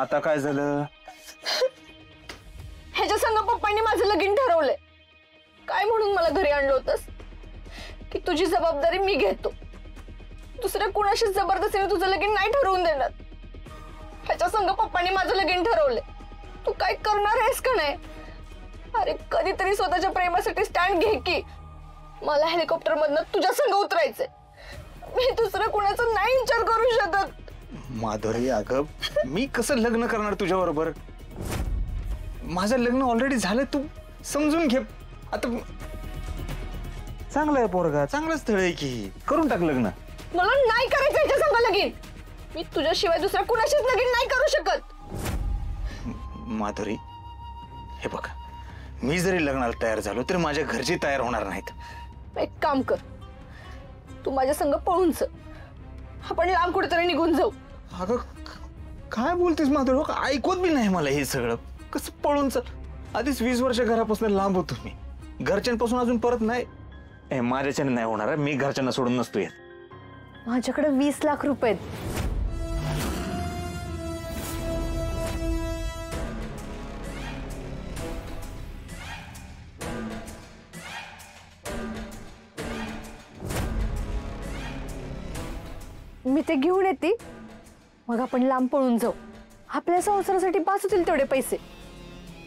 आता काय झालं? ह्याच्या संग पप्पांनी माझं लगीन ठरवलंय. काय म्हणून मला घरी आणलं होतंस की तुझी जबाबदारी मी घेतो, दुसऱ्या कुणाशी जबरदस्तीने तुझं लगीन नाही ठरवून देणार. ह्याच्या संग पप्पांनी माझं लगीन ठरवलंय. तू काय करणार आहेस का नाही? अरे कधीतरी स्वतःच्या प्रेमासाठी स्टँड घे की. मला हेलिकॉप्टर मधनं तुझ्या संग उतरायचंय. मी दुसरं कुणाचा नाही विचार करू शकत. माधुरी अगं मी कसं लग्न करणार तुझ्या बरोबर? माझं लग्न ऑलरेडी झालंय, तू समजून घे. आता चांगलं आहे पोरगा, चांगलं स्थळ आहे की, करून टाक लग्न. मला नाही करायचं ह्याच्या संग लगीन. मी तुझ्याशिवाय दुसऱ्या कुणाशीच लगीन नाही करू शकत. माधुरी हे बघ, मी जरी लग्नाला तयार झालो तरी माझ्या घरची तयार होणार नाहीत. एक काम कर, तू माझ्या संग पळून चल. आपण लांब कुठेतरी निघून जाऊ. अगं काय बोलतेस माधुरी? हो ऐकवत बी नाही मला हे सगळं. कसं पळून चल? आधीच 20 वर्ष घरापासून लांब होतो मी, घरच्यांपासून अजून परत नाही. माझ्याच्याने नाही होणार, मी घरच्यांना सोडून नसतो येत. माझ्याकडे 20 लाख रुपये आहेत. मी ते घेऊन येते, मग आपण लांब पळून जाऊ. आपल्या संसारासाठी पास होतील तेवढे पैसे.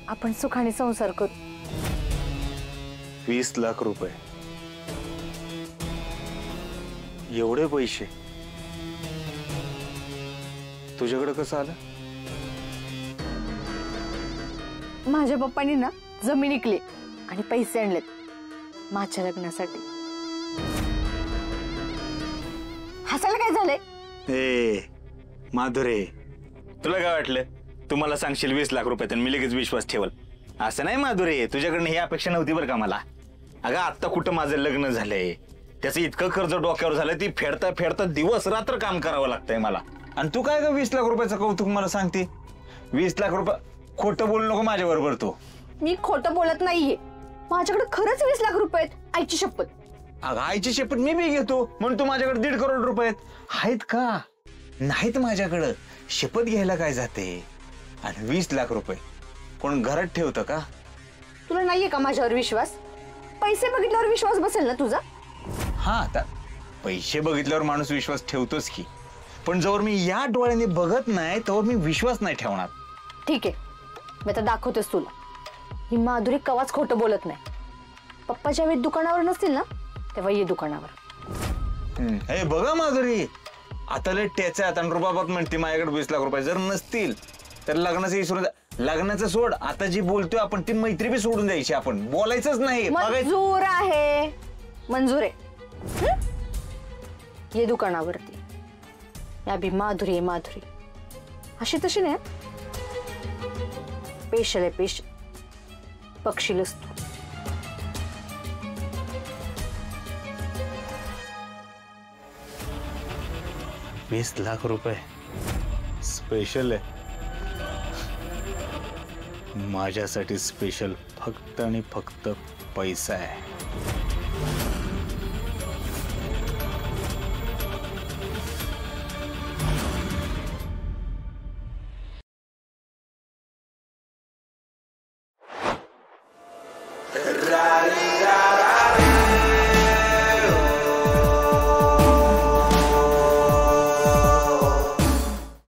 आपण सुखाने संसार करू. 20 लाख रुपये, एवढे पैसे तुझ्याकडे कसं आलं? माझ्या पप्पांनी ना जमीन विकली आणि पैसे आणलेत माझ्या लग्नासाठी. हसायला काय झालंय? ए माधुरे, तुला काय वाटलं तुम्हाला सांगशील 20 लाख रुपये तर मी लगेच विश्वास ठेवल? असं नाही माधुरे, तुझ्याकडनं ही अपेक्षा नव्हती बरं का मला. अगं आत्ता कुठं माझं लग्न झालंय, त्याचं इतकं कर्ज डोक्यावर झालंय, ती फेडता फेडता दिवस रात्र काम करावं लागतंय मला. आणि तू काय ग 20 लाख रुपयाचं कौतुक मला सांगते? 20 लाख रुपये खोटं बोलू नको माझ्या बरोबर तू. मी खोटं बोलत नाहीये, माझ्याकडे खरंच 20 लाख रुपये आहेत. आईची शपथ. अगं आईची शपथ मी बी घेतो, म्हणून तू माझ्याकडे 1.5 करोड रुपये आहेत का? नाहीत माझ्याकडं. शपथ घ्यायला काय जाते? आणि 20 लाख रुपये कोण घरात ठेवतं का? तुला नाहीये का माझ्यावर विश्वास? पैसे बघितल्यावर विश्वास बसेल ना तुझा? हा, आता पैसे बघितल्यावर माणूस विश्वास ठेवतोच की, पण जवळ मी या डोळ्याने बघत नाही तोवर मी विश्वास नाही ठेवणार. ठीक आहे, मी आता दाखवतेस तुला. ही माधुरी कवाच खोटं बोलत नाही. पप्पा ज्यावेळी दुकानावर नसतील ना तेव्हा ये दुकानावर. हे बघा माधुरी, आता लय ट्याच्या आणि रुबाबात म्हणते माझ्याकडे 20 लाख रुपये जर नसतील तर लग्नाचं विसरून लग्नाचं सोड. आता जी बोलतोय आपण ती मैत्री बी सोडून द्यायची, आपण बोलायचंच नाही. मंजूर आहे, मंजूर आहे. ये दुकानावरती. या भी माधुरी आहे, माधुरी अशी तशी नाही, स्पेशल आहे, स्पेशल. बघशीलच तू. ₹20 लाख स्पेशल आहे माझ्यासाठी. स्पेशल फक्त आणि फक्त पैसा आहे.